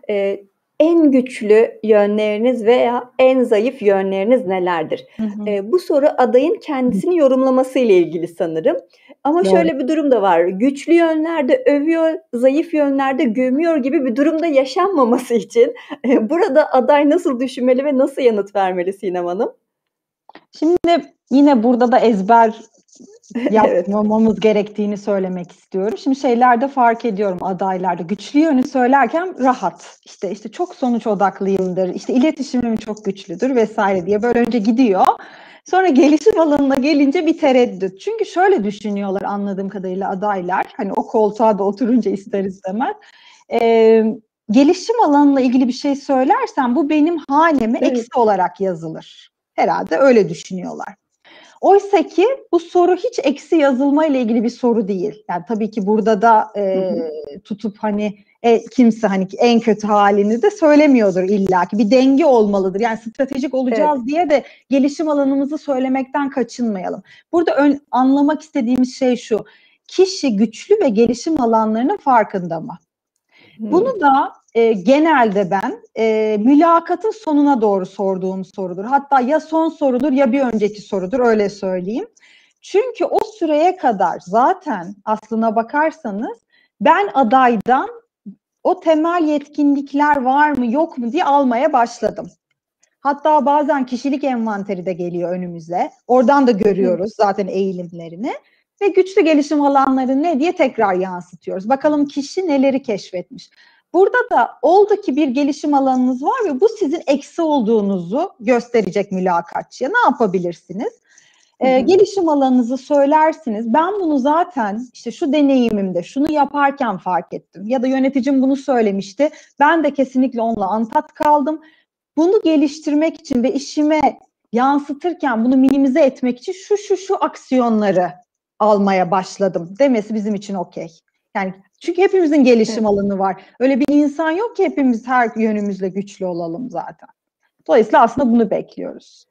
Eee, En güçlü yönleriniz veya en zayıf yönleriniz nelerdir? Hı hı. Bu soru adayın kendisini yorumlaması ile ilgili sanırım. Ama Doğru. şöyle bir durum da var. Güçlü yönlerde övüyor, zayıf yönlerde gömüyor gibi bir durumda yaşanmaması için burada aday nasıl düşünmeli ve nasıl yanıt vermeli Sinem Hanım? Şimdi yine burada da ezber Evet. yapmamamız gerektiğini söylemek istiyorum. Şimdi şeylerde fark ediyorum, adaylarda. Güçlü yönü söylerken rahat. İşte çok sonuç odaklıyımdır. İşte iletişimim çok güçlüdür vesaire diye böyle önce gidiyor. Sonra gelişim alanına gelince bir tereddüt. Çünkü şöyle düşünüyorlar anladığım kadarıyla adaylar. Hani o koltuğa da oturunca ister istemez. Ee, Gelişim alanıyla ilgili bir şey söylersen bu benim haneme Evet. eksi olarak yazılır. Herhalde öyle düşünüyorlar. Oysa ki bu soru hiç eksi yazılma ile ilgili bir soru değil. Yani tabii ki burada da Hı hı. tutup hani kimse hani en kötü halini de söylemiyordur illaki. Bir denge olmalıdır. Yani stratejik olacağız Evet. diye de gelişim alanımızı söylemekten kaçınmayalım. Burada anlamak istediğimiz şey şu. Kişi güçlü ve gelişim alanlarının farkında mı? Hımm. Bunu da genelde ben mülakatın sonuna doğru sorduğum sorudur. Hatta ya son sorudur ya bir önceki sorudur, öyle söyleyeyim. Çünkü o süreye kadar zaten aslına bakarsanız ben adaydan o temel yetkinlikler var mı yok mu diye almaya başladım. Hatta bazen kişilik envanteri de geliyor önümüze. Oradan da Evet. görüyoruz zaten eğilimlerini. Ve güçlü gelişim alanları ne diye tekrar yansıtıyoruz. Bakalım kişi neleri keşfetmiş. Burada da oldu ki bir gelişim alanınız var ve bu sizin eksi olduğunuzu gösterecek mülakatçıya. Ne yapabilirsiniz? Hı hı. Gelişim alanınızı söylersiniz. Ben bunu zaten işte şu deneyimimde şunu yaparken fark ettim. Ya da yöneticim bunu söylemişti. Ben de kesinlikle onunla antat kaldım. Bunu geliştirmek için ve işime yansıtırken bunu minimize etmek için şu aksiyonları almaya başladım demesi bizim için okey. Yani çünkü hepimizin gelişim Evet. alanı var. Öyle bir insan yok ki hepimiz her yönümüzle güçlü olalım zaten. Dolayısıyla aslında bunu bekliyoruz.